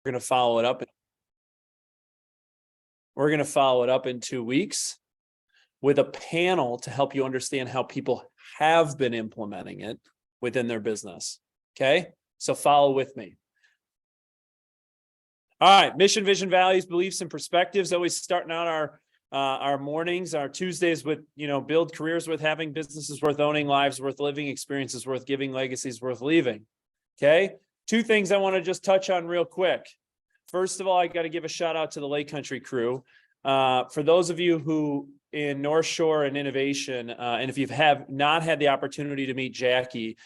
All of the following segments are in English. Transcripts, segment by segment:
going to follow it up. We're going to follow it up in 2 weeks with a panel to help you understand how people have been implementing it within their business. Okay, so follow with me. All right, mission, vision, values, beliefs, and perspectives. Always starting out our mornings, our Tuesdays with, build careers worth having, businesses worth owning, lives worth living, experiences worth giving, legacies worth leaving. Okay, 2 things I want to just touch on real quick. First of all, I got to give a shout out to the Lake Country crew. For those of you who in North Shore and Innovation, and if you have not had the opportunity to meet Jackie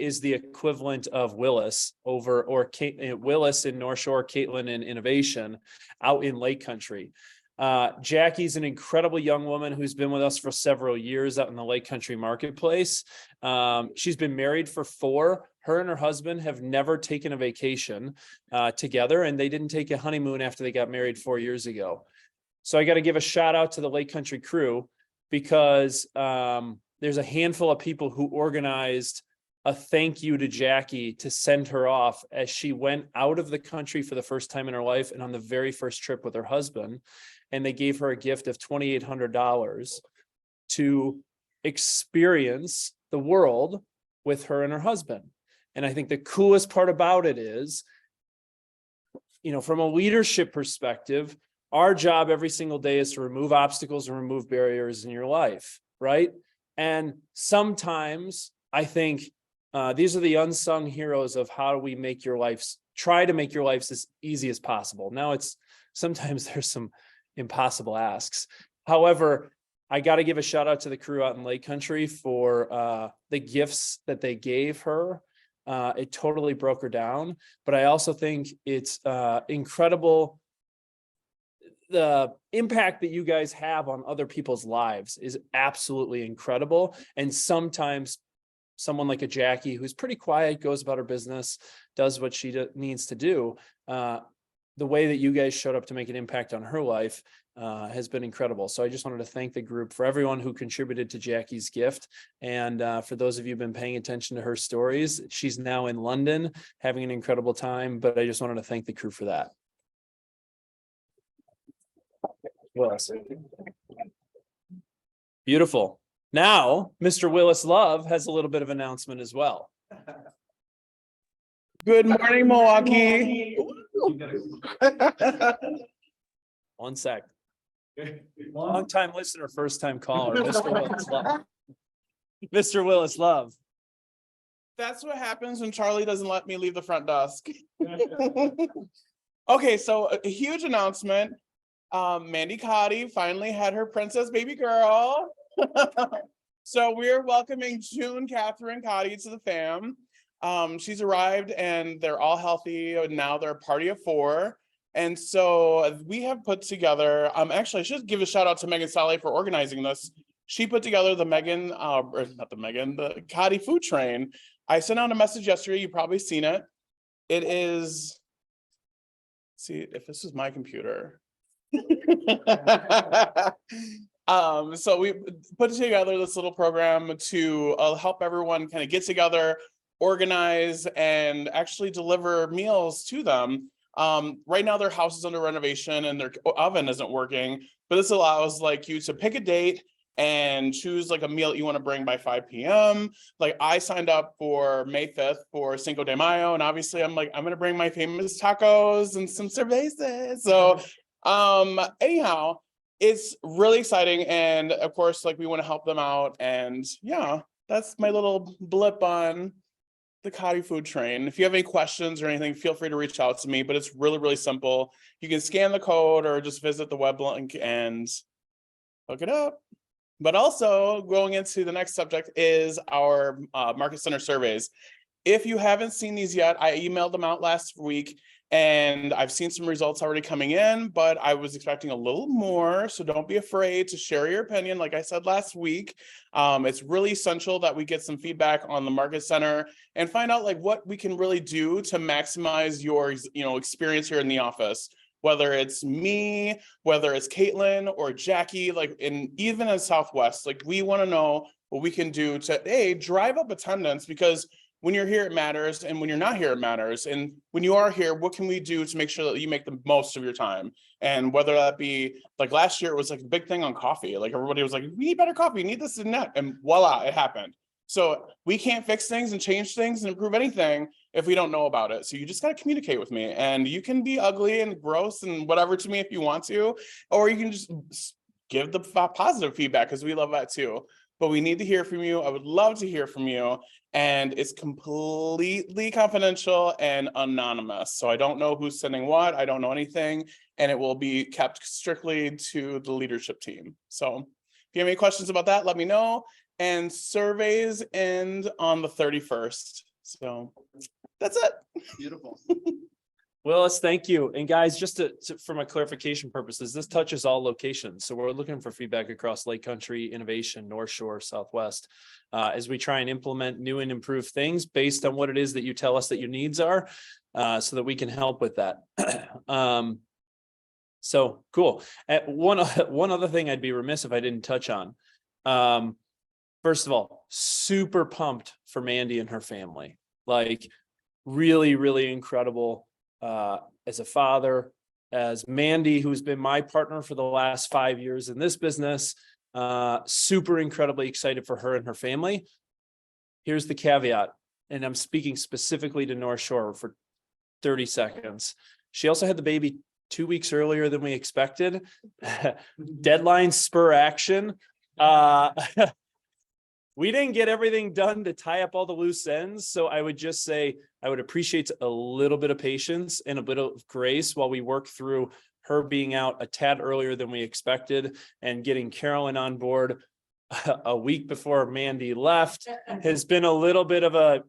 is the equivalent of Willis Willis in North Shore, Caitlin in Innovation out in Lake Country. Jackie's an incredible young woman who's been with us for several years out in the Lake Country marketplace. She's been married for 4. Her and her husband have never taken a vacation together, and they didn't take a honeymoon after they got married 4 years ago. So I got to give a shout out to the Lake Country crew because there's a handful of people who organized a thank you to Jackie to send her off as she went out of the country for the first time in her life and on the very first trip with her husband. And they gave her a gift of $2,800 to experience the world with her and her husband. And I think the coolest part about it is, from a leadership perspective, our job every single day is to remove obstacles and remove barriers in your life, right? And sometimes I think these are the unsung heroes of how do we try to make your lives as easy as possible. Now sometimes there's some impossible asks. However, I got to give a shout out to the crew out in Lake Country for the gifts that they gave her. It totally broke her down, but I also think it's incredible. The impact that you guys have on other people's lives is absolutely incredible. And sometimes someone like a Jackie, who's pretty quiet, goes about her business, does what she needs to do. The way that you guys showed up to make an impact on her life has been incredible. So I just wanted to thank the group for everyone who contributed to Jackie's gift. And for those of you who've been paying attention to her stories, she's now in London having an incredible time, but I just wanted to thank the crew for that. Willis. Beautiful. Now, Mr. Willis Love has a little bit of announcement as well. Good morning, Milwaukee. One sec. Long time listener, first time caller, Mr. Willis Love. Mr. Willis Love. That's what happens when Charlie doesn't let me leave the front desk. Okay, so a huge announcement. Mandy Cotty finally had her princess baby girl. So we're welcoming June Catherine Cotty to the fam. She's arrived and they're all healthy. And now they're a party of 4. And so we have put together, actually I should give a shout out to Megan Sally for organizing this. She put together the Cotty food train. I sent out a message yesterday. You've probably seen it. It is, see if this is my computer. So we put together this little program to help everyone kind of get together, organize, and actually deliver meals to them. Right now their house is under renovation and their oven isn't working, but this allows you to pick a date and choose a meal that you want to bring by 5 p.m. I signed up for May 5th for Cinco de Mayo, and obviously I'm going to bring my famous tacos and some cervezas. So anyhow, it's really exciting. And of course, we want to help them out. And yeah, that's my little blip on the Cotty food train. If you have any questions or anything, feel free to reach out to me, but it's really, really simple. You can scan the code or just visit the web link and look it up. But also going into the next subject is our Market Center surveys. If you haven't seen these yet, I emailed them out last week and I've seen some results already coming in, but I was expecting a little more. So don't be afraid to share your opinion. Like I said last week, it's really essential that we get some feedback on the Market Center and find out what we can really do to maximize your experience here in the office. Whether it's me, whether it's Caitlin or Jackie, even in Southwest, we want to know what we can do to drive up attendance, because when you're here, it matters. And when you're not here, it matters. And when you are here, what can we do to make sure that you make the most of your time? And whether that be like last year, it was like a big thing on coffee. Like everybody was like, we need better coffee, we need this and that. And voila, it happened. So we can't fix things and change things and improve anything if we don't know about it. So you just got to communicate with me, and you can be ugly and gross and whatever to me if you want to, or you can just give the positive feedback, because we love that too. But we need to hear from you. I would love to hear from you. And it's completely confidential and anonymous. So I don't know who's sending what. I don't know anything. And it will be kept strictly to the leadership team. So if you have any questions about that, let me know. And surveys end on the 31st. So that's it. Beautiful. Willis, thank you. And guys, just for my clarification purposes, this touches all locations. So we're looking for feedback across Lake Country, Innovation, North Shore, Southwest, as we try and implement new and improved things based on what it is that you tell us that your needs are, so that we can help with that. So cool. One other thing I'd be remiss if I didn't touch on. First of all, super pumped for Mandy and her family. Like really, really incredible. As a father, as Mandy, who's been my partner for the last 5 years in this business, super incredibly excited for her and her family. Here's the caveat, and I'm speaking specifically to North Shore for 30 seconds. She also had the baby 2 weeks earlier than we expected. Deadline spur action. We didn't get everything done to tie up all the loose ends. So I would just say, I would appreciate a little bit of patience and a bit of grace while we work through her being out a tad earlier than we expected, and getting Carolyn on board a week before Mandy left has been a little bit of a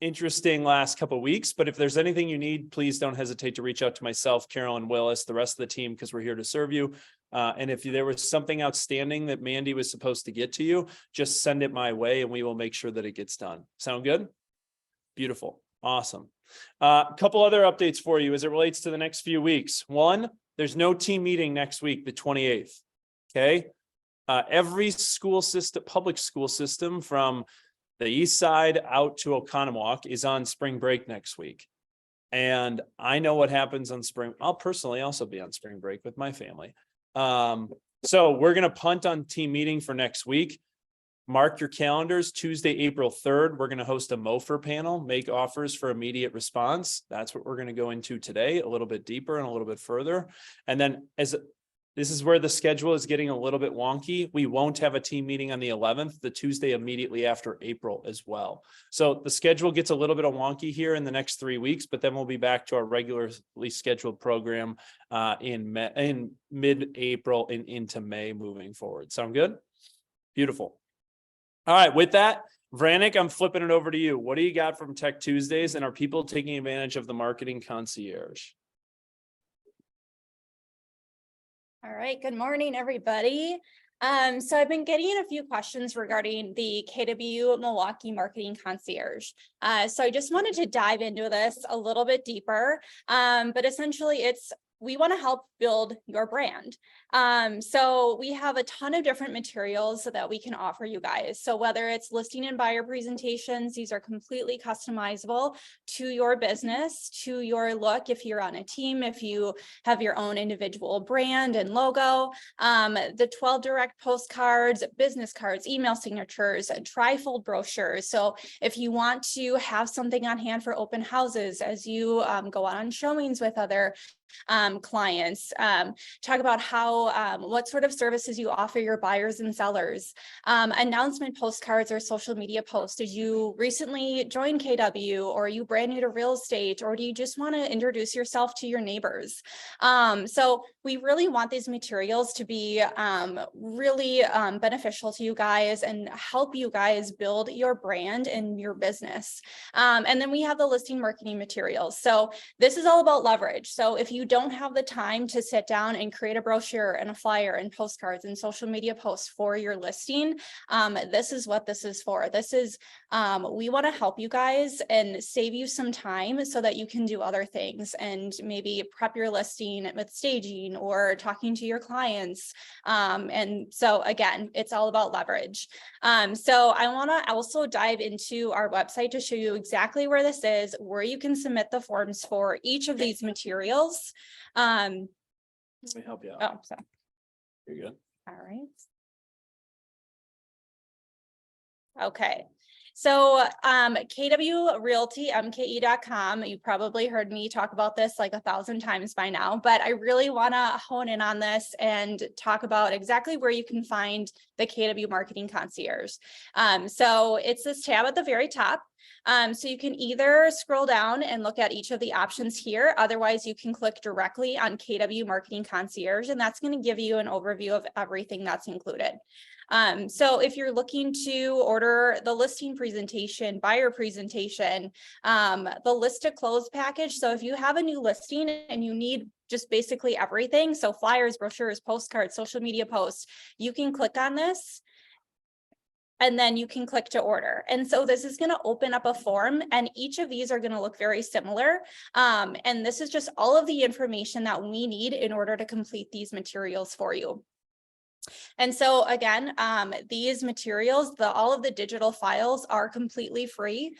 interesting last couple of weeks. But if there's anything you need, please don't hesitate to reach out to myself, Carolyn, Willis, the rest of the team, because we're here to serve you. And if there was something outstanding that Mandy was supposed to get to you, just send it my way and we will make sure that it gets done. Sound good? Beautiful. Awesome. A couple other updates for you as it relates to the next few weeks. One, there's no team meeting next week, the 28th. Okay. Every school system, public school system from the east side out to Oconomowoc is on spring break next week. And I know what happens on spring. I'll personally also be on spring break with my family. So we're going to punt on team meeting for next week. Mark your calendars. Tuesday, April 3rd, we're going to host a MOFIR panel, make offers for immediate response. That's what we're going to go into today, a little bit deeper and a little bit further. And then this is where the schedule is getting a little bit wonky. We won't have a team meeting on the 11th, the Tuesday immediately after April as well. So the schedule gets a little bit of wonky here in the next 3 weeks, but then we'll be back to our regularly scheduled program in mid-April and into May moving forward. Sound good? Beautiful. All right, with that, Vranik, I'm flipping it over to you. What do you got from Tech Tuesdays, and are people taking advantage of the marketing concierge? All right, good morning, everybody. So I've been getting a few questions regarding the KW Milwaukee Marketing Concierge. So I just wanted to dive into this a little bit deeper, but essentially we want to help build your brand. So we have a ton of different materials that we can offer you guys. So whether it's listing and buyer presentations, these are completely customizable to your business, to your look. If you're on a team, if you have your own individual brand and logo, the 12 direct postcards, business cards, email signatures, trifold brochures. So if you want to have something on hand for open houses as you go on showings with other clients, talk about how what sort of services you offer your buyers and sellers, announcement postcards or social media posts. Did you recently join KW, or are you brand new to real estate, or do you just want to introduce yourself to your neighbors? So we really want these materials to be really beneficial to you guys and help you guys build your brand and your business. And then we have the listing marketing materials. So this is all about leverage. So if you you don't have the time to sit down and create a brochure and a flyer and postcards and social media posts for your listing, this is what this is for. This is, we want to help you guys and save you some time so that you can do other things and maybe prep your listing with staging or talking to your clients. And so again, it's all about leverage. So I want to also dive into our website to show you exactly where this is, where you can submit the forms for each of these materials. Let me help you out. Oh, so, You're good. all right. Okay. So KW Realty, MKE.com, you probably heard me talk about this like 1,000 times by now, but I really want to hone in on this and talk about exactly where you can find the KW Marketing Concierge. So it's this tab at the very top. So you can either scroll down and look at each of the options here. Otherwise, you can click directly on KW Marketing Concierge, and that's going to give you an overview of everything that's included. So if you're looking to order the listing presentation, buyer presentation, the list to close package. So if you have a new listing and you need just basically everything, so flyers, brochures, postcards, social media posts, you can click on this. And then you can click to order. And so this is going to open up a form, and each of these are going to look very similar. And this is just all of the information that we need in order to complete these materials for you. And so again, these materials, all of the digital files are completely free.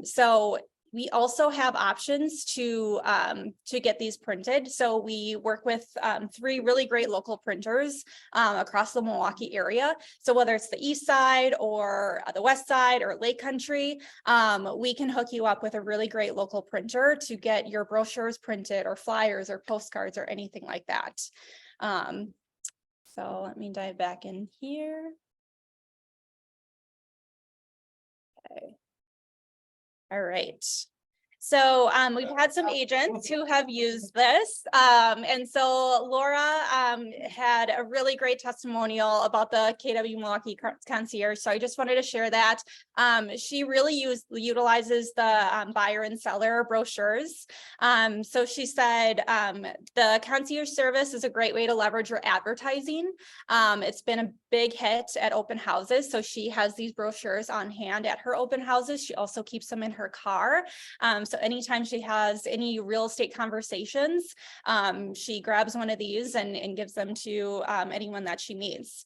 So we also have options to get these printed. So we work with 3 really great local printers across the Milwaukee area. So whether it's the east side or the west side or Lake Country, we can hook you up with a really great local printer to get your brochures printed or flyers or postcards or anything like that. So let me dive back in here. Okay. All right. So we've had some agents who have used this. And so Laura had a really great testimonial about the KW Milwaukee Concierge. So I just wanted to share that. She really utilizes the buyer and seller brochures. So she said the concierge service is a great way to leverage your advertising. It's been a big hit at open houses. So she has these brochures on hand at her open houses. She also keeps them in her car. So anytime she has any real estate conversations, she grabs one of these and gives them to anyone that she meets.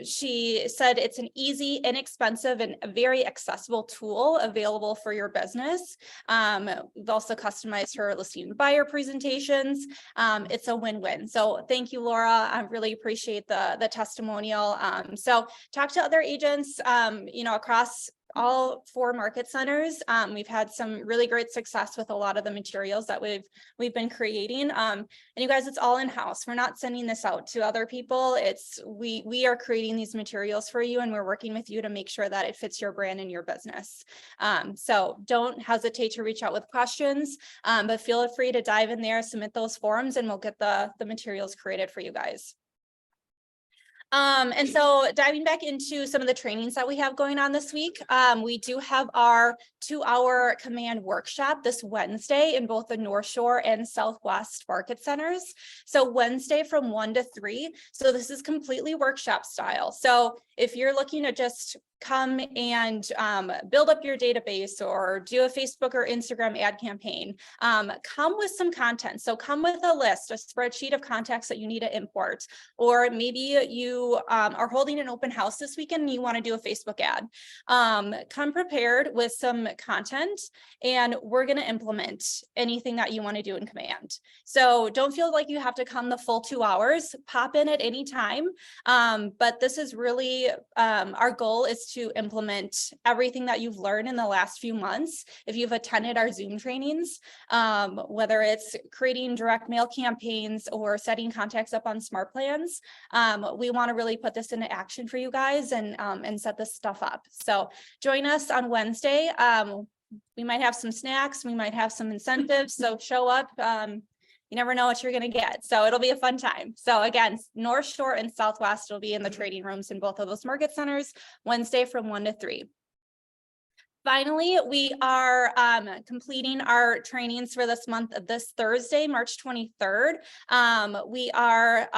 She said it's an easy, inexpensive, and a very accessible tool available for your business. We've also customized her listing buyer presentations. It's a win-win. So thank you, Laura. I really appreciate the testimonial. So talk to other agents, across all 4 market centers. We've had some really great success with a lot of the materials that we've been creating. And you guys, it's all in-house. We're not sending this out to other people. It's we are creating these materials for you, and we're working with you to make sure that it fits your brand and your business. So don't hesitate to reach out with questions, but feel free to dive in there, submit those forms, and we'll get the materials created for you guys. And so diving back into some of the trainings that we have going on this week, we do have our 2-hour command workshop this Wednesday in both the North Shore and Southwest market centers. So Wednesday from 1 to 3. So this is completely workshop style. So if you're looking to just come and build up your database or do a Facebook or Instagram ad campaign, come with some content. So come with a list, a spreadsheet of contacts that you need to import, or maybe you are holding an open house this weekend and you want to do a Facebook ad. Come prepared with some content, and we're going to implement anything that you want to do in command. So don't feel like you have to come the full 2 hours, pop in at any time. But this is really our goal is to implement everything that you've learned in the last few months. If you've attended our Zoom trainings, whether it's creating direct mail campaigns or setting contacts up on smart plans, we want to really put this into action for you guys and set this stuff up. So join us on Wednesday. We might have some snacks, we might have some incentives, so show up. You never know what you're going to get. So it'll be a fun time. So again, North Shore and Southwest will be in the trading rooms in both of those market centers Wednesday from 1 to 3. Finally, we are completing our trainings for this month of this Thursday, March 23rd. We are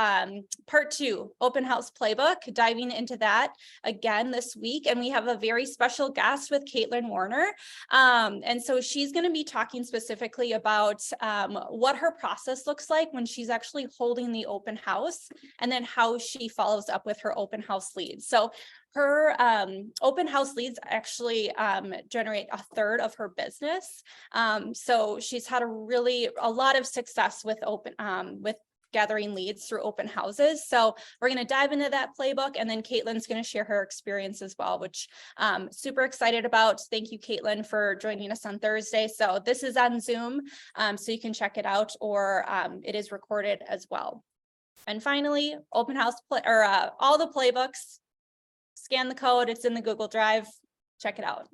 part 2, open house playbook, diving into that again this week. And we have a very special guest with Caitlin Warner. And so she's going to be talking specifically about what her process looks like when she's actually holding the open house, and then how she follows up with her open house leads. So her open house leads actually generate 1/3 of her business. So she's had a lot of success with gathering leads through open houses. So we're going to dive into that playbook, and then Caitlin's going to share her experience as well, which I'm super excited about. Thank you, Caitlin, for joining us on Thursday. So this is on Zoom, so you can check it out, or it is recorded as well. And finally, open house all the playbooks. Scan the code, it's in the Google Drive, check it out.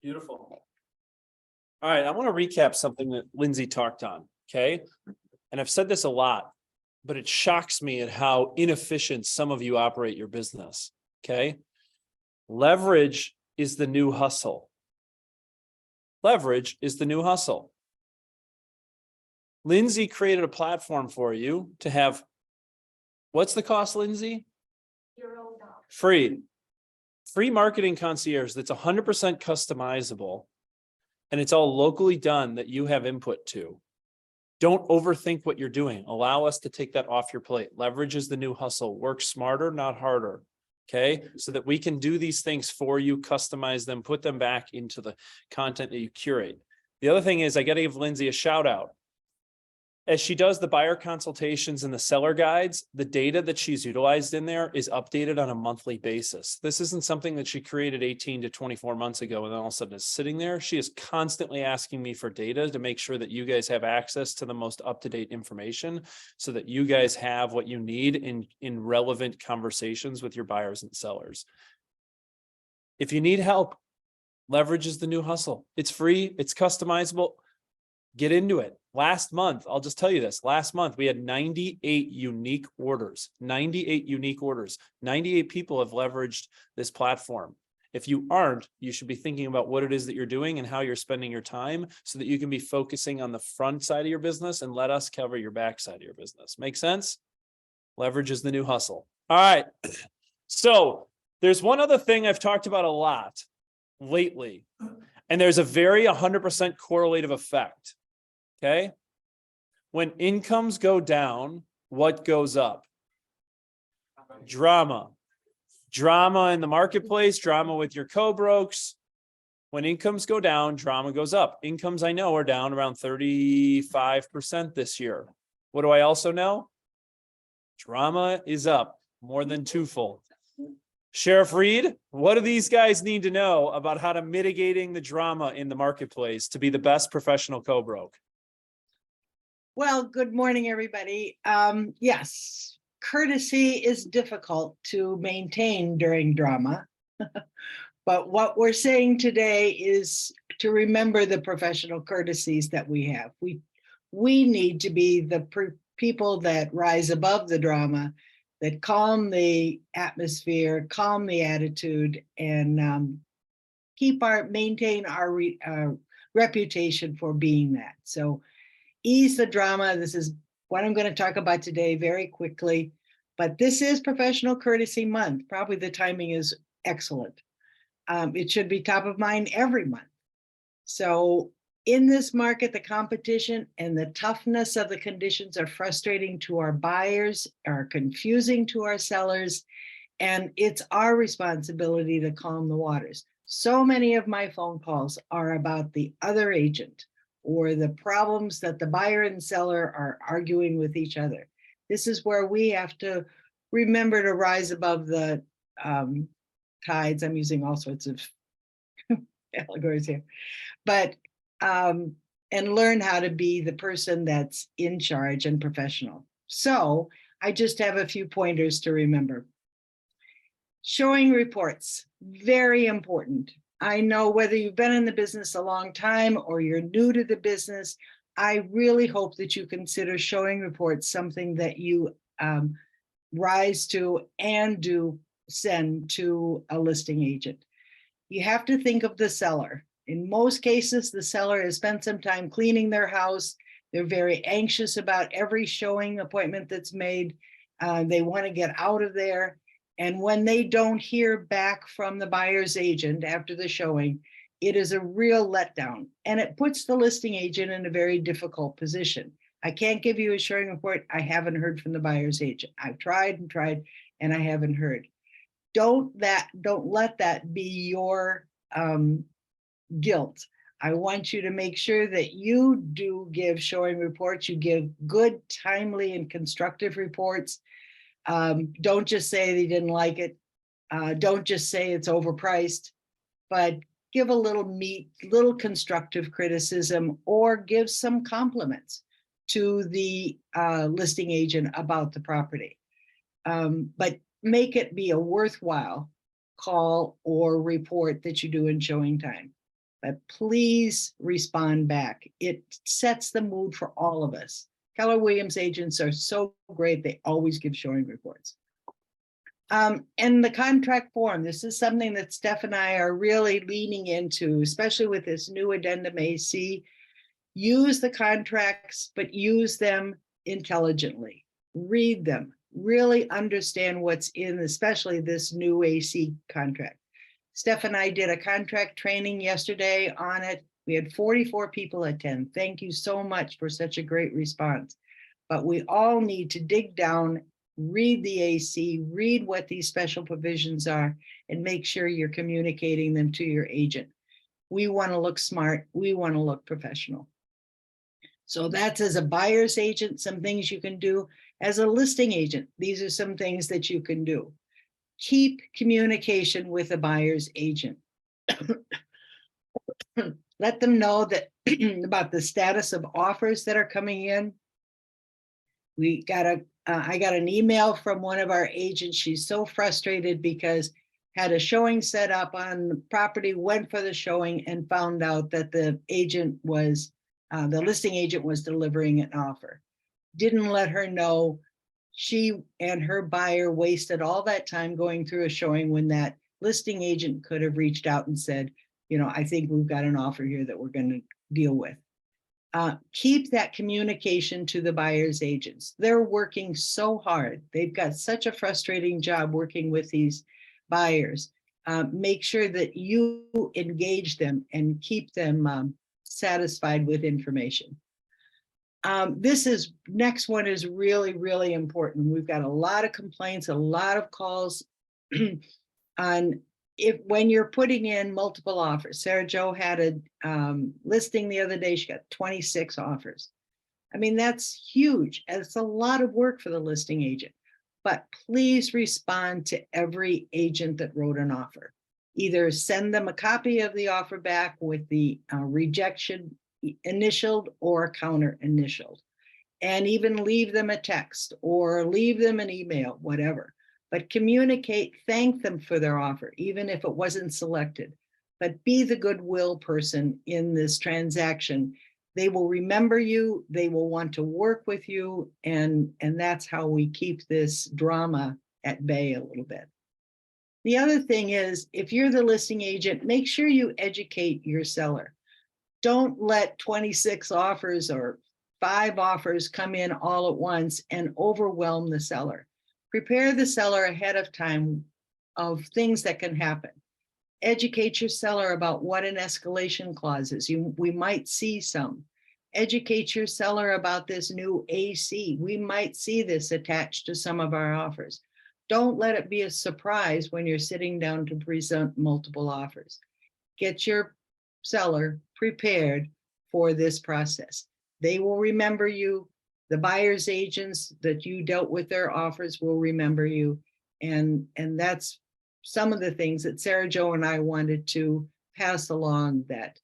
Beautiful. All right, I want to recap something that Lindsay talked on, okay? And I've said this a lot, but it shocks me at how inefficient some of you operate your business, okay? Leverage is the new hustle. Leverage is the new hustle. Lindsay created a platform for you to have, what's the cost, Lindsay? $0. Free marketing concierge that's 100% customizable, and it's all locally done that you have input to. Don't overthink what you're doing. Allow us to take that off your plate. Leverage is the new hustle. Work smarter, not harder. Okay, so that we can do these things for you, customize them, put them back into the content that you curate. The other thing is, I got to give Lindsay a shout out. As she does the buyer consultations and the seller guides, the data that she's utilized in there is updated on a monthly basis. This isn't something that she created 18 to 24 months ago and then all of a sudden is sitting there. She is constantly asking me for data to make sure that you guys have access to the most up-to-date information so that you guys have what you need in relevant conversations with your buyers and sellers. If you need help, leverage is the new hustle. It's free, it's customizable. Get into it. Last month, I'll just tell you this. Last month, we had 98 unique orders. 98 unique orders. 98 people have leveraged this platform. If you aren't, you should be thinking about what it is that you're doing and how you're spending your time so that you can be focusing on the front side of your business and let us cover your back side of your business. Make sense? Leverage is the new hustle. All right. So there's one other thing I've talked about a lot lately, and there's a very 100% correlative effect. Okay. When incomes go down, what goes up? Drama. Drama in the marketplace, drama with your co-brokes. When incomes go down, drama goes up. Incomes, I know, are down around 35% this year. What do I also know? Drama is up more than twofold. Sheriff Reed, what do these guys need to know about how to mitigating the drama in the marketplace to be the best professional co-broke? Well, good morning, everybody. Yes, courtesy is difficult to maintain during drama. But what we're saying today is to remember the professional courtesies that we have. We need to be the people that rise above the drama, that calm the atmosphere, calm the attitude, and maintain our reputation for being that. So ease the drama. This is what I'm going to talk about today very quickly, but this is Professional Courtesy Month. Probably the timing is excellent. It should be top of mind every month. So in this market, the competition and the toughness of the conditions are frustrating to our buyers, are confusing to our sellers, and it's our responsibility to calm the waters. So many of my phone calls are about the other agent or the problems that the buyer and seller are arguing with each other. This is where we have to remember to rise above the tides. I'm using all sorts of allegories here, but and learn how to be the person that's in charge and professional. So I just have a few pointers to remember. Showing reports, very important. I know whether you've been in the business a long time or you're new to the business, I really hope that you consider showing reports something that you rise to and do send to a listing agent. You have to think of the seller. In most cases, the seller has spent some time cleaning their house. They're very anxious about every showing appointment that's made. They want to get out of there. And when they don't hear back from the buyer's agent after the showing, it is a real letdown. And it puts the listing agent in a very difficult position. I can't give you a showing report. I haven't heard from the buyer's agent. I've tried and tried, and I haven't heard. Don't let that be your guilt. I want you to make sure that you do give showing reports. You give good, timely, and constructive reports. Don't just say they didn't like it. Don't just say it's overpriced, but give a little meat, little constructive criticism, or give some compliments to the listing agent about the property. But make it be a worthwhile call or report that you do in showing time. But please respond back. It sets the mood for all of us. Keller Williams agents are so great. They always give showing reports. And the contract form, this is something that Steph and I are really leaning into, especially with this new addendum AC. Use the contracts, but use them intelligently. Read them, really understand what's in, especially this new AC contract. Steph and I did a contract training yesterday on it. We had 44 people attend. Thank you so much for such a great response. But we all need to dig down, read the AC, read what these special provisions are, and make sure you're communicating them to your agent. We want to look smart. We want to look professional. So that's as a buyer's agent, some things you can do. As a listing agent, these are some things that you can do. Keep communication with a buyer's agent. Let them know that about the status of offers that are coming in. I got an email from one of our agents. She's so frustrated because had a showing set up on the property, went for the showing and found out that the listing agent was delivering an offer. Didn't let her know. She and her buyer wasted all that time going through a showing when that listing agent could have reached out and said, I think we've got an offer here that we're going to deal with. Keep that communication to the buyer's agents. They're working so hard. They've got such a frustrating job working with these buyers. Make sure that you engage them and keep them satisfied with information. Next one is really, really important. We've got a lot of complaints, a lot of calls on when you're putting in multiple offers. Sarah Jo had a listing the other day. She got 26 offers. I mean, that's huge. It's a lot of work for the listing agent, but please respond to every agent that wrote an offer. Either send them a copy of the offer back with the rejection initialed or counter initialed, and even leave them a text or leave them an email, whatever. But communicate, thank them for their offer, even if it wasn't selected. But be the goodwill person in this transaction. They will remember you, they will want to work with you, and that's how we keep this drama at bay a little bit. The other thing is, if you're the listing agent, make sure you educate your seller. Don't let 26 offers or 5 offers come in all at once and overwhelm the seller. Prepare the seller ahead of time of things that can happen. Educate your seller about what an escalation clause is. We might see some. Educate your seller about this new AC. We might see this attached to some of our offers. Don't let it be a surprise when you're sitting down to present multiple offers. Get your seller prepared for this process. They will remember you. The buyer's agents that you dealt with their offers will remember you. And that's some of the things that Sarah Jo and I wanted to pass along, that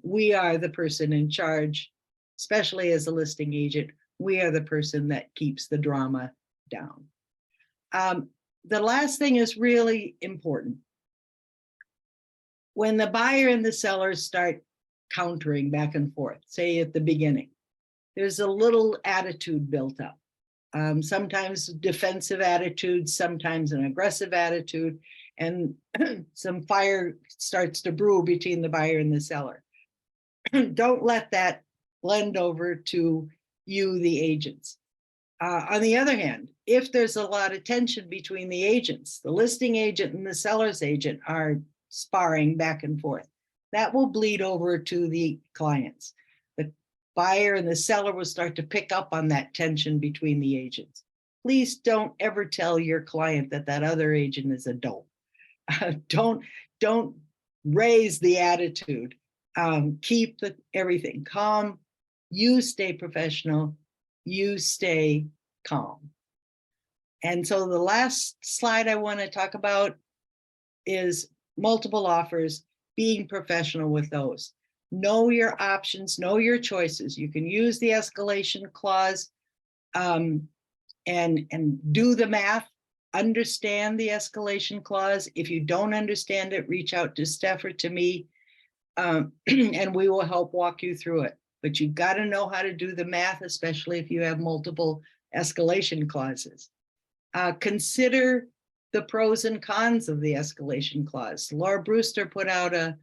we are the person in charge, especially as a listing agent. We are the person that keeps the drama down. The last thing is really important. When the buyer and the seller start countering back and forth, say at the beginning, there's a little attitude built up. Sometimes defensive attitude, sometimes an aggressive attitude. and some fire starts to brew between the buyer and the seller. Don't let that blend over to you, the agents. On the other hand, if there's a lot of tension between the agents, the listing agent and the seller's agent are sparring back and forth, that will bleed over to the clients. The buyer and the seller will start to pick up on that tension between the agents. Please don't ever tell your client that that other agent is a dope. Don't raise the attitude. Keep everything calm. You stay professional. You stay calm. And so the last slide I want to talk about is multiple offers, being professional with those. Know your options, know your choices. You can use the escalation clause and do the math, understand the escalation clause. If you don't understand it, reach out to Steph or to me, and we will help walk you through it. But you've got to know how to do the math, especially if you have multiple escalation clauses. Consider the pros and cons of the escalation clause. Laura Brewster put out a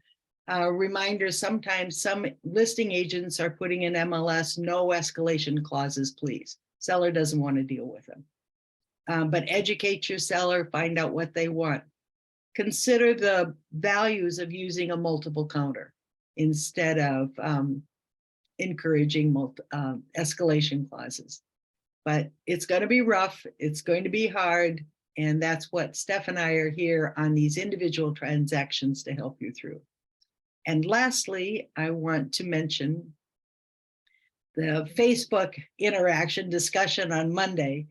reminder. Sometimes some listing agents are putting in MLS, no escalation clauses, please. Seller doesn't want to deal with them. But educate your seller, find out what they want. Consider the values of using a multiple counter instead of encouraging escalation clauses. But it's going to be rough, it's going to be hard, and that's what Steph and I are here on these individual transactions to help you through. And lastly, I want to mention the Facebook interaction discussion on Monday.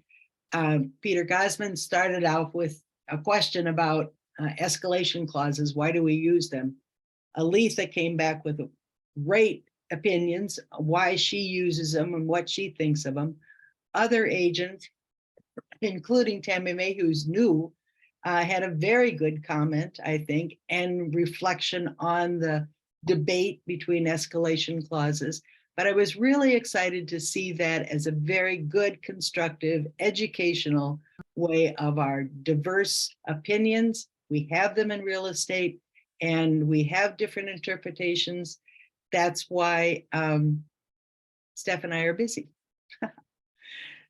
Peter Gosman started out with a question about escalation clauses. Why do we use them? Aletha came back with great opinions, why she uses them and what she thinks of them. Other agents, including Tammy May, who's new, had a very good comment, I think, and reflection on the debate between escalation clauses. But I was really excited to see that as a very good, constructive, educational way of our diverse opinions. We have them in real estate and we have different interpretations. That's why Steph and I are busy.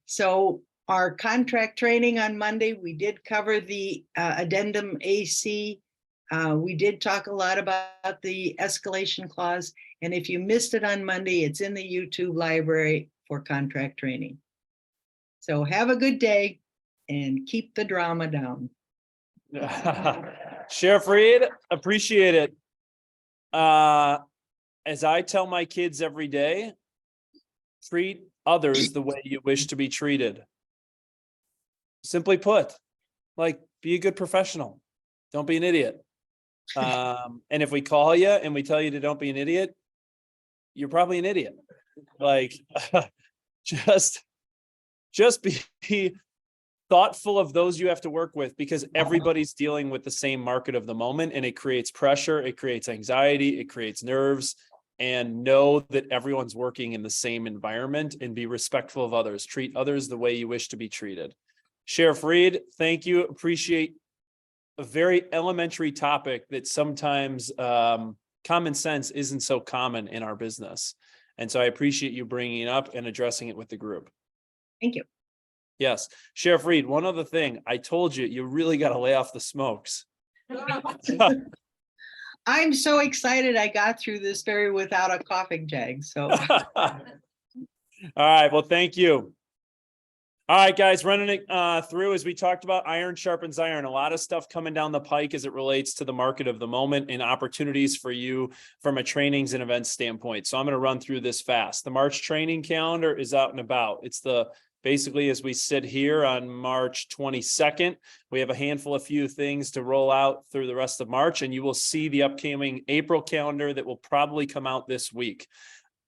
So our contract training on Monday, we did cover the addendum AC. We did talk a lot about the escalation clause. And if you missed it on Monday, it's in the YouTube library for contract training. So have a good day and keep the drama down. Sheriff Reed, appreciate it. As I tell my kids every day, treat others the way you wish to be treated. Simply put, like, be a good professional. Don't be an idiot. And if we call you and we tell you to don't be an idiot, you're probably an idiot. Like, just be thoughtful of those you have to work with, because everybody's dealing with the same market of the moment, and it creates pressure, it creates anxiety, it creates nerves. And know that everyone's working in the same environment, and be respectful of others. Treat others the way you wish to be treated. Sheriff Reed, thank you. Appreciate a very elementary topic that sometimes common sense isn't so common in our business. And so I appreciate you bringing it up and addressing it with the group. Thank you. Yes. Sheriff Reed, one other thing. I told you, you really got to lay off the smokes. I'm so excited I got through this story without a coughing jag. So All right. Well, thank you. All right, guys, running it through, as we talked about, iron sharpens iron. A lot of stuff coming down the pike as it relates to the market of the moment and opportunities for you from a trainings and events standpoint. So I'm going to run through this fast. The March training calendar is out and about. It's basically, as we sit here on March 22nd, we have a handful of few things to roll out through the rest of March, and you will see the upcoming April calendar that will probably come out this week.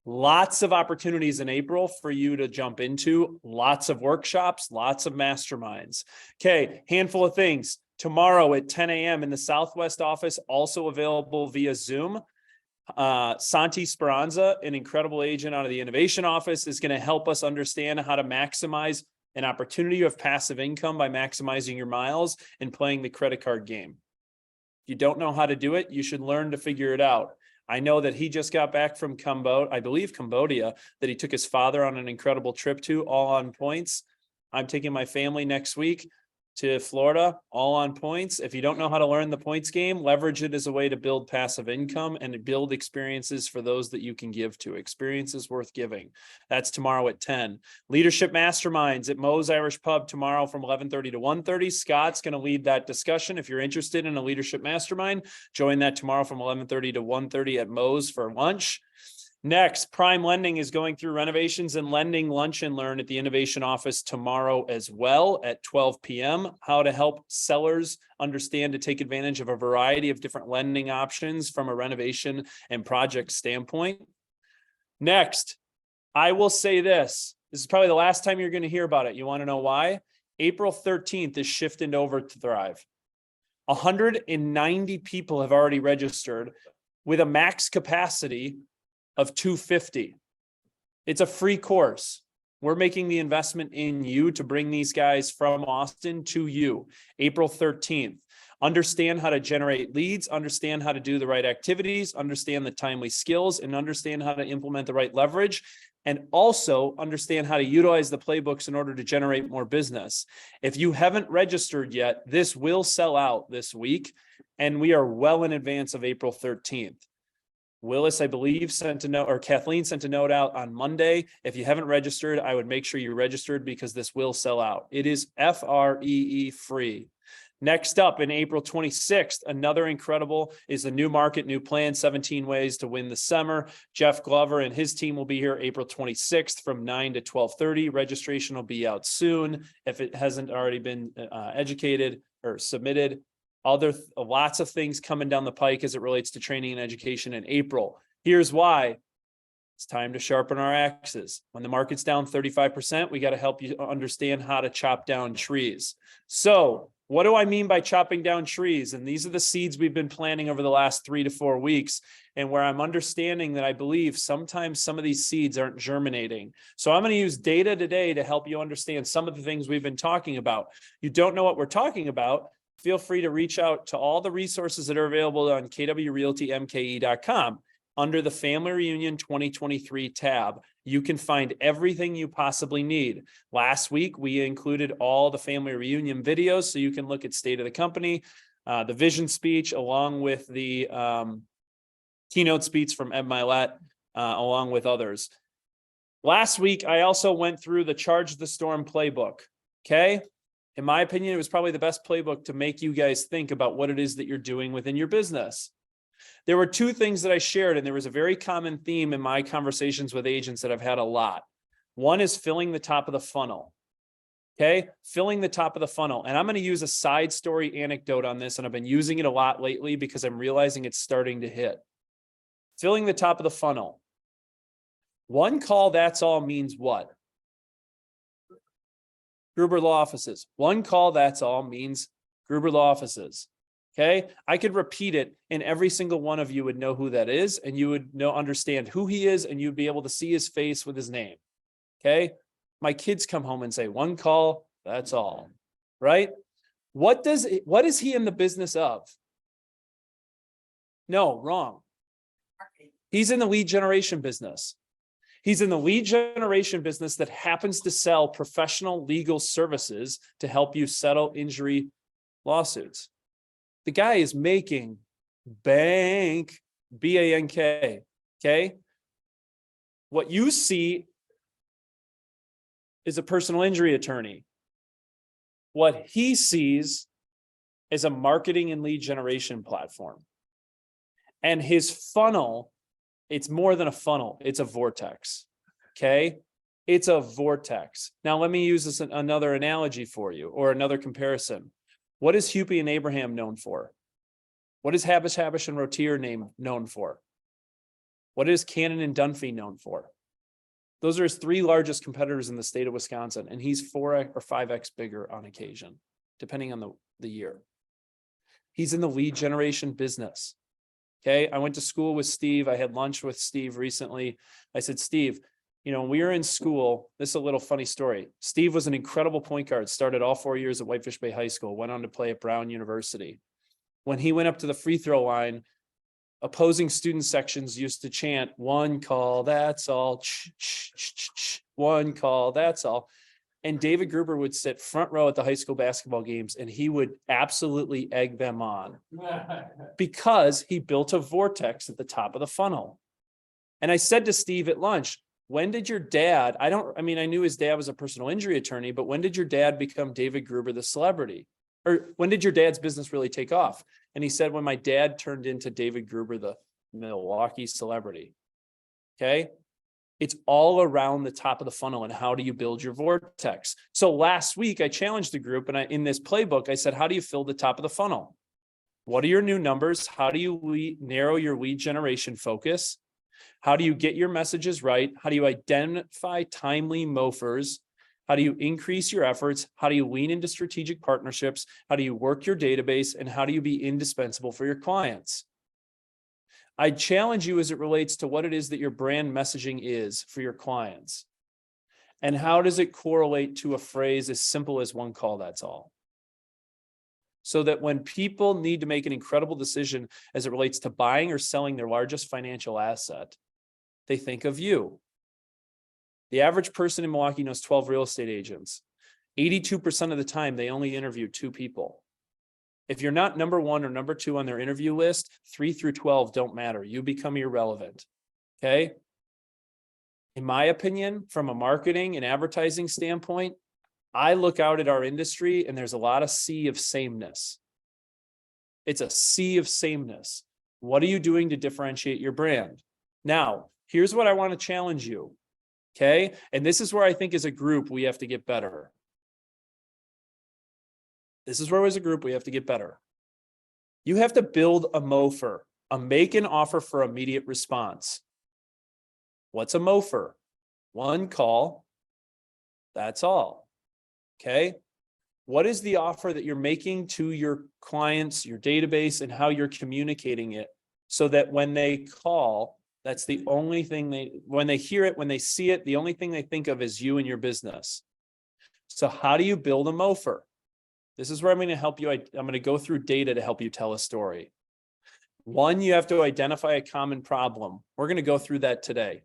Lots of opportunities in April for you to jump into, lots of workshops, lots of masterminds. Okay, handful of things. Tomorrow at 10 a.m. in the Southwest office, also available via Zoom. Santi Speranza, an incredible agent out of the innovation office, is going to help us understand how to maximize an opportunity of passive income by maximizing your miles and playing the credit card game. If you don't know how to do it, you should learn to figure it out. I know that he just got back from Cambodia, that he took his father on an incredible trip to, all on points. I'm taking my family next week to Florida, all on points. If you don't know how to learn the points game, leverage it as a way to build passive income and build experiences for those that you can give to. Experiences worth giving. That's tomorrow at 10. Leadership Masterminds at Moe's Irish Pub tomorrow from 11:30 to 1:30. Scott's going to lead that discussion. If you're interested in a leadership mastermind, join that tomorrow from 11:30 to 1:30 at Moe's for lunch. Next, Prime Lending is going through renovations and lending lunch and learn at the innovation office tomorrow as well at 12 p.m. How to help sellers understand to take advantage of a variety of different lending options from a renovation and project standpoint. Next, I will say this. This is probably the last time you're going to hear about it. You want to know why? April 13th is shifting over to Thrive. 190 people have already registered with a max capacity of 250. It's a free course. We're making the investment in you to bring these guys from Austin to you. April 13th. Understand how to generate leads, understand how to do the right activities, understand the timely skills, and understand how to implement the right leverage, and also understand how to utilize the playbooks in order to generate more business. If you haven't registered yet, this will sell out this week, and we are well in advance of April 13th. Willis, I believe, sent a note, or Kathleen sent a note out on Monday. If you haven't registered, I would make sure you registered because this will sell out. It is FREE free. Next up, in April 26th, another incredible is the New Market, New Plan, 17 Ways to Win the Summer. Jeff Glover and his team will be here April 26th from 9 to 12:30. Registration will be out soon if it hasn't already been educated or submitted. Lots of things coming down the pike as it relates to training and education in April. Here's why. It's time to sharpen our axes. When the market's down 35%, we got to help you understand how to chop down trees. So what do I mean by chopping down trees? And these are the seeds we've been planting over the last 3 to 4 weeks, and where I'm understanding that I believe sometimes some of these seeds aren't germinating. So I'm going to use data today to help you understand some of the things we've been talking about. You don't know what we're talking about? Feel free to reach out to all the resources that are available on kwrealtymke.com. Under the Family Reunion 2023 tab, you can find everything you possibly need. Last week, we included all the Family Reunion videos, so you can look at state of the company, the vision speech, along with the keynote speech from Ed Milet, along with others. Last week, I also went through the Charge the Storm playbook, okay? In my opinion, it was probably the best playbook to make you guys think about what it is that you're doing within your business. There were 2 things that I shared, and there was a very common theme in my conversations with agents that I've had a lot. One is filling the top of the funnel. Okay, filling the top of the funnel. And I'm going to use a side story anecdote on this, and I've been using it a lot lately because I'm realizing it's starting to hit. Filling the top of the funnel. One call, that's all means what? Gruber Law Offices. One call, that's all means Gruber Law Offices. Okay, I could repeat it and every single one of you would know who that is, and you would understand who he is, and you'd be able to see his face with his name. Okay, my kids come home and say, one call, that's all, right? What is he in the business of? No, wrong. He's in the lead generation business. He's in the lead generation business that happens to sell professional legal services to help you settle injury lawsuits. The guy is making bank, B-A-N-K, okay? What you see is a personal injury attorney. What he sees is a marketing and lead generation platform. And his funnel, it's more than a funnel, it's a vortex, okay? It's a vortex. Now, let me use this another analogy for you, or another comparison. What is Hupy and Abraham known for? What is Habish and Rotier known for? What is Cannon and Dunphy known for? Those are his 3 largest competitors in the state of Wisconsin, and he's 4x or 5x bigger on occasion, depending on the year. He's in the lead generation business. Okay, I went to school with Steve. I had lunch with Steve recently. I said, Steve, when we were in school, this is a little funny story. Steve was an incredible point guard, started all 4 years at Whitefish Bay High School, went on to play at Brown University. when he went up to the free throw line, opposing student sections used to chant, "One call, that's all. One call, that's all." And David Gruber would sit front row at the high school basketball games and he would absolutely egg them on because he built a vortex at the top of the funnel. And I said to Steve at lunch, when did your dad, I knew his dad was a personal injury attorney, but when did your dad become David Gruber, the celebrity? Or when did your dad's business really take off? And he said, when my dad turned into David Gruber, the Milwaukee celebrity. Okay. It's all around the top of the funnel and how do you build your vortex? So last week I challenged the group and in this playbook, I said, how do you fill the top of the funnel? What are your new numbers? How do you narrow your lead generation focus? How do you get your messages right? How do you identify timely MOFIRs? How do you increase your efforts? How do you lean into strategic partnerships? How do you work your database? And how do you be indispensable for your clients? I challenge you as it relates to what it is that your brand messaging is for your clients. And how does it correlate to a phrase as simple as one call, that's all? So that when people need to make an incredible decision as it relates to buying or selling their largest financial asset, they think of you. The average person in Milwaukee knows 12 real estate agents. 82% of the time, they only interview 2 people. If you're not number 1 or number 2 on their interview list, 3 through 12 don't matter. You become irrelevant. Okay. In my opinion, from a marketing and advertising standpoint, I look out at our industry and there's a lot of sea of sameness. It's a sea of sameness. What are you doing to differentiate your brand? Now, here's what I want to challenge you. Okay. And this is where I think as a group, we have to get better. This is where as a group, we have to get better. You have to build a MOFIR, a make an offer for immediate response. What's a MOFIR? One call, that's all. Okay. What is the offer that you're making to your clients, your database, and how you're communicating it so that when they call, that's the only thing when they hear it, when they see it, the only thing they think of is you and your business. So how do you build a MOFIR? This is where I'm going to help you. I'm going to go through data to help you tell a story. 1, you have to identify a common problem. We're going to go through that today.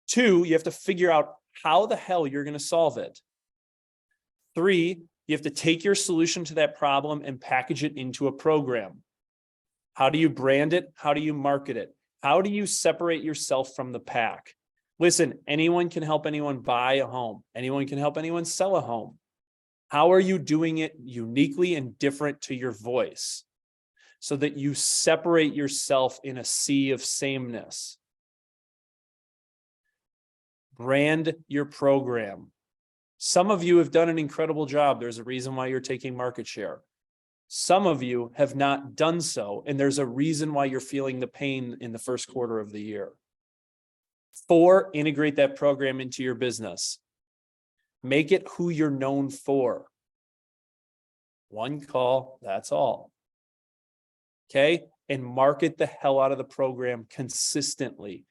2, you have to figure out how the hell you're going to solve it. 3, you have to take your solution to that problem and package it into a program. How do you brand it? How do you market it? How do you separate yourself from the pack? Listen, anyone can help anyone buy a home. Anyone can help anyone sell a home. How are you doing it uniquely and different to your voice so that you separate yourself in a sea of sameness? Brand your program. Some of you have done an incredible job. There's a reason why you're taking market share. Some of you have not done so, and there's a reason why you're feeling the pain in the first quarter of the year. 4, integrate that program into your business. Make it who you're known for. One call, that's all. Okay? And market the hell out of the program consistently.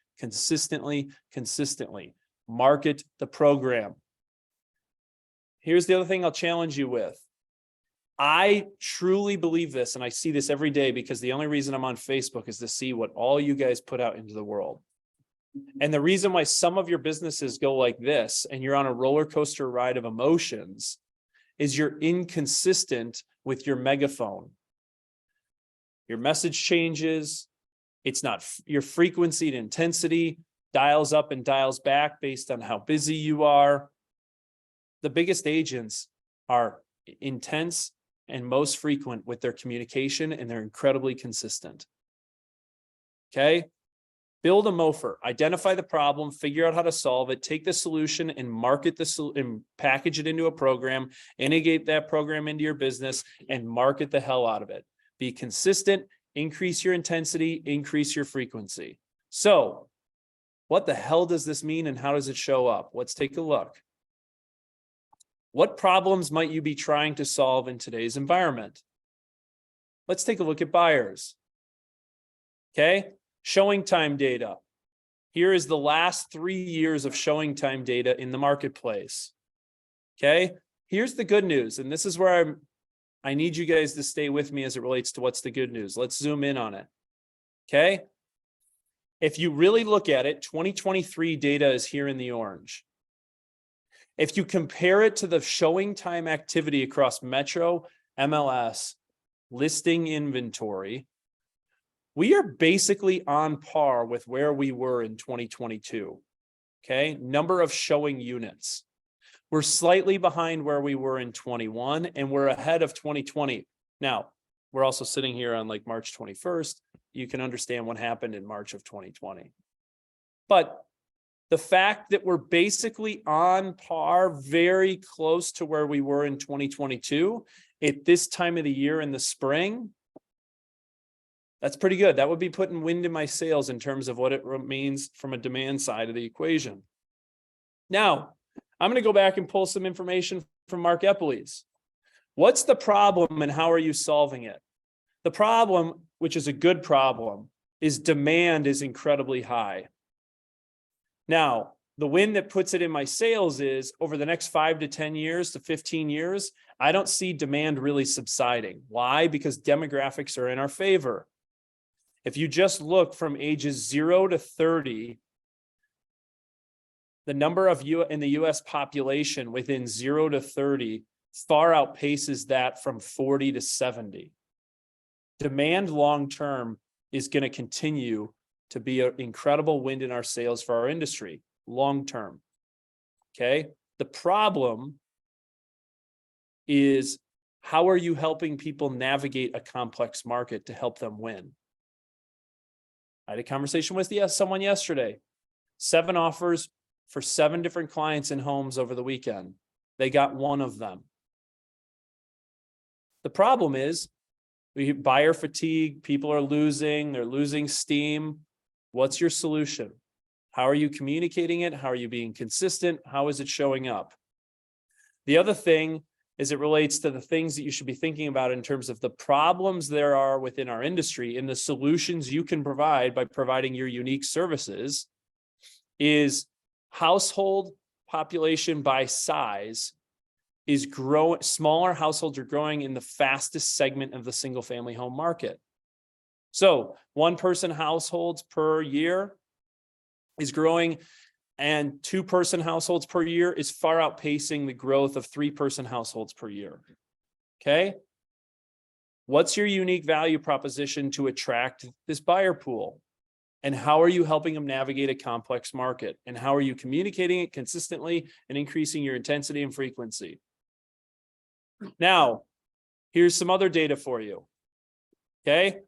Market the program. Here's the other thing I'll challenge you with. I truly believe this, and I see this every day because the only reason I'm on Facebook is to see what all you guys put out into the world. And the reason why some of your businesses go like this and you're on a roller coaster ride of emotions is you're inconsistent with your megaphone. Your message changes. It's not your frequency and intensity dials up and dials back based on how busy you are. The biggest agents are intense and most frequent with their communication, and they're incredibly consistent. Okay? Build a MOFIR, identify the problem, figure out how to solve it, take the solution and market and package it into a program, integrate that program into your business and market the hell out of it. Be consistent, increase your intensity, increase your frequency. So what the hell does this mean and how does it show up? Let's take a look. What problems might you be trying to solve in today's environment? Let's take a look at buyers. Okay? Showing time data. Here is the last 3 years of showing time data in the marketplace. Okay? Here's the good news, and this is where I need you guys to stay with me as it relates to what's the good news. Let's zoom in on it. Okay. If you really look at it, 2023 data is here in the orange. If you compare it to the showing time activity across Metro, MLS, listing inventory, we are basically on par with where we were in 2022. Okay. Number of showing units. We're slightly behind where we were in 21 and we're ahead of 2020. Now, we're also sitting here on like March 21st. You can understand what happened in March of 2020. But the fact that we're basically on par, very close to where we were in 2022 at this time of the year in the spring, that's pretty good. That would be putting wind in my sails in terms of what it means from a demand side of the equation. Now, I'm going to go back and pull some information from Mark Eppley's. What's the problem and how are you solving it? The problem, which is a good problem, is demand is incredibly high. Now, the wind that puts it in my sails is over the next 5 to 10 years to 15 years, I don't see demand really subsiding. Why? Because demographics are in our favor. If you just look from ages 0 to 30, the number of in the US population within 0 to 30 far outpaces that from 40 to 70. Demand long-term is going to continue to be an incredible wind in our sails for our industry, long-term. Okay. The problem is, how are you helping people navigate a complex market to help them win? I had a conversation with someone yesterday. 7 offers for 7 different clients in homes over the weekend. They got one of them. The problem is buyer fatigue, people are losing, they're losing steam. What's your solution? How are you communicating it? How are you being consistent? How is it showing up? The other thing is it relates to the things that you should be thinking about in terms of the problems there are within our industry and the solutions you can provide by providing your unique services. Is household population by size is growing. Smaller households are growing in the fastest segment of the single family home market. So 1-person households per year is growing, and 2-person households per year is far outpacing the growth of 3-person households per year. Okay. What's your unique value proposition to attract this buyer pool? And how are you helping them navigate a complex market? And how are you communicating it consistently and increasing your intensity and frequency? Now, here's some other data for you. Okay.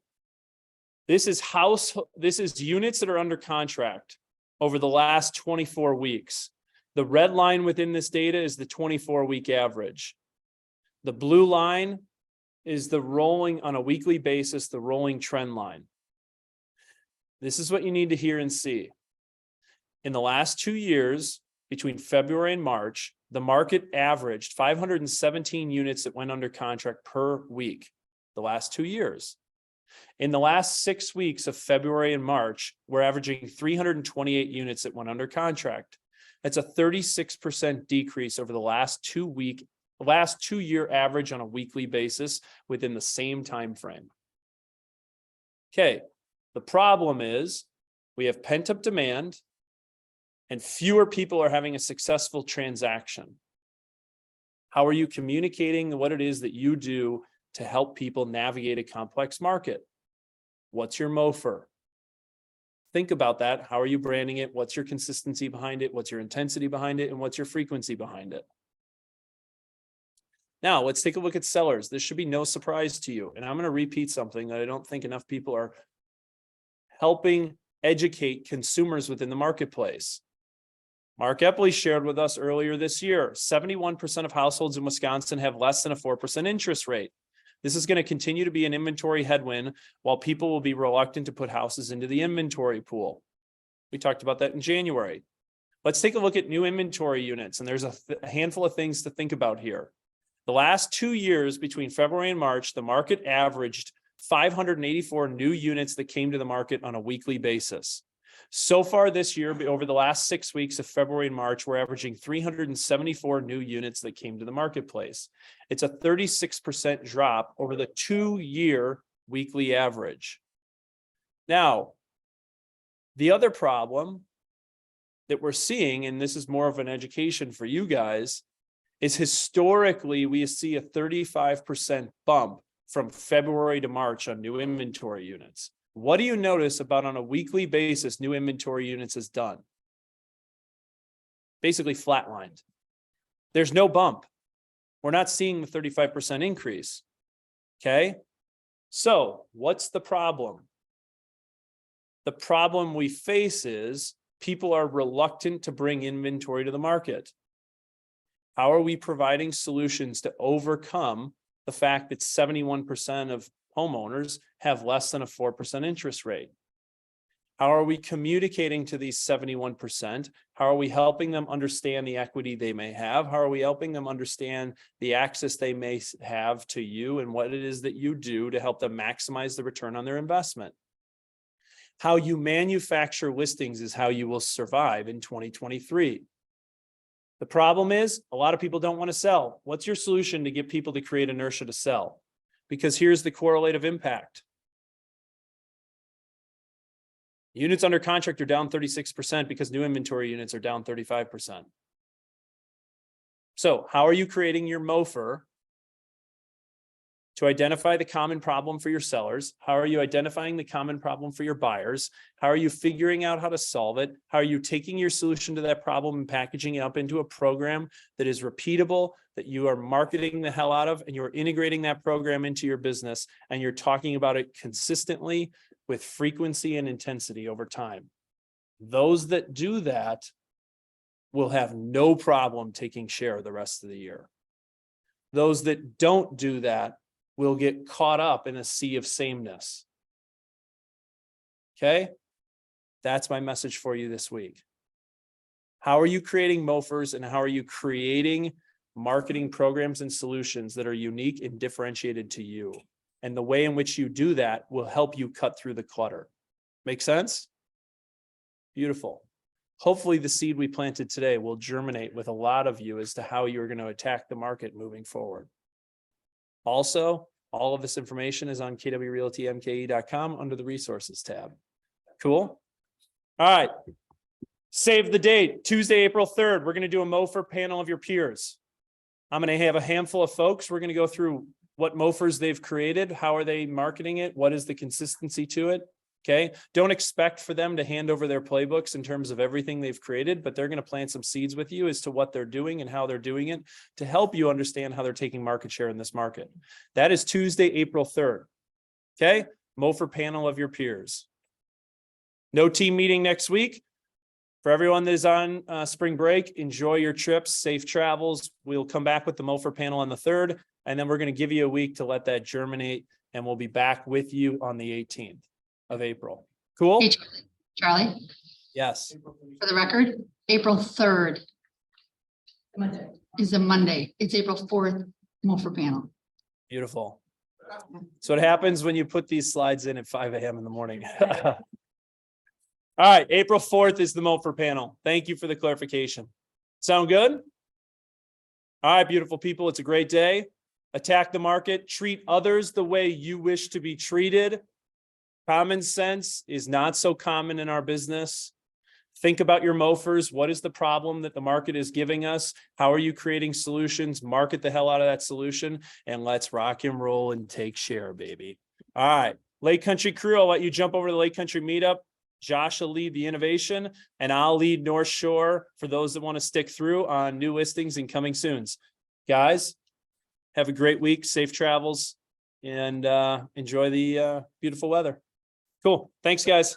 This is units that are under contract over the last 24 weeks. The red line within this data is the 24-week average. The blue line is the rolling on a weekly basis, the rolling trend line. This is what you need to hear and see. In the last 2 years, between February and March, the market averaged 517 units that went under contract per week, the last 2 years. In the last 6 weeks of February and March, we're averaging 328 units that went under contract. That's a 36% decrease over the last 2-year average on a weekly basis within the same time frame. Okay, the problem is we have pent-up demand and fewer people are having a successful transaction. How are you communicating what it is that you do to help people navigate a complex market? What's your MOFIR? Think about that. How are you branding it? What's your consistency behind it? What's your intensity behind it? And what's your frequency behind it? Now, let's take a look at sellers. This should be no surprise to you. And I'm going to repeat something that I don't think enough people are helping educate consumers within the marketplace. Mark Eppley shared with us earlier this year, 71% of households in Wisconsin have less than a 4% interest rate. This is going to continue to be an inventory headwind while people will be reluctant to put houses into the inventory pool. We talked about that in January. Let's take a look at new inventory units. And there's a handful of things to think about here. The last 2 years between February and March, the market averaged 584 new units that came to the market on a weekly basis. So far this year, over the last 6 weeks of February and March, we're averaging 374 new units that came to the marketplace. It's a 36% drop over the 2-year weekly average. Now, the other problem that we're seeing, and this is more of an education for you guys, is historically we see a 35% bump from February to March on new inventory units. What do you notice about on a weekly basis new inventory units is done? Basically flatlined. There's no bump. We're not seeing the 35% increase. Okay. So what's the problem? The problem we face is people are reluctant to bring inventory to the market. How are we providing solutions to overcome the fact that 71% of homeowners have less than a 4% interest rate? How are we communicating to these 71%? How are we helping them understand the equity they may have? How are we helping them understand the access they may have to you and what it is that you do to help them maximize the return on their investment? How you manufacture listings is how you will survive in 2023. The problem is a lot of people don't want to sell. What's your solution to get people to create inertia to sell? Because here's the correlative impact. Units under contract are down 36% because new inventory units are down 35%. So how are you creating your MOFIR to identify the common problem for your sellers? How are you identifying the common problem for your buyers? How are you figuring out how to solve it? How are you taking your solution to that problem and packaging it up into a program that is repeatable, that you are marketing the hell out of, and you're integrating that program into your business, and you're talking about it consistently with frequency and intensity over time? Those that do that will have no problem taking share the rest of the year. Those that don't do that will get caught up in a sea of sameness. Okay? That's my message for you this week. How are you creating MOFIRs, and how are you creating marketing programs and solutions that are unique and differentiated to you? And the way in which you do that will help you cut through the clutter. Make sense? Beautiful. Hopefully the seed we planted today will germinate with a lot of you as to how you're going to attack the market moving forward. Also, all of this information is on kwrealtymke.com under the resources tab. Cool. All right. Save the date, Tuesday, April 3rd. We're going to do a MOFIR panel of your peers. I'm going to have a handful of folks. We're going to go through what MOFIRs they've created. How are they marketing it? What is the consistency to it? Okay. Don't expect for them to hand over their playbooks in terms of everything they've created, but they're going to plant some seeds with you as to what they're doing and how they're doing it to help you understand how they're taking market share in this market. That is Tuesday, April 3rd. Okay. MOFIR panel of your peers. No team meeting next week. For everyone that is on spring break, enjoy your trips, safe travels. We'll come back with the MOFIR panel on the 3rd, and then we're going to give you a week to let that germinate, and we'll be back with you on the 18th of April. Cool? Hey, Charlie, Yes. for the record, April 3rd is a Monday. It's April 4th, MOFIR panel. Beautiful. So what happens when you put these slides in at 5 a.m. in the morning? All right, April 4th is the MOFIR panel. Thank you for the clarification. Sound good? All right, beautiful people. It's a great day. Attack the market. Treat others the way you wish to be treated. Common sense is not so common in our business. Think about your MOFIRs. What is the problem that the market is giving us? How are you creating solutions? Market the hell out of that solution, and let's rock and roll and take share, baby. All right, Lake Country crew, I'll let you jump over to the Lake Country meetup. Josh will lead the innovation, and I'll lead North Shore for those that want to stick through on new listings and coming soons. Guys, have a great week, safe travels, and enjoy the beautiful weather. Cool. Thanks, guys.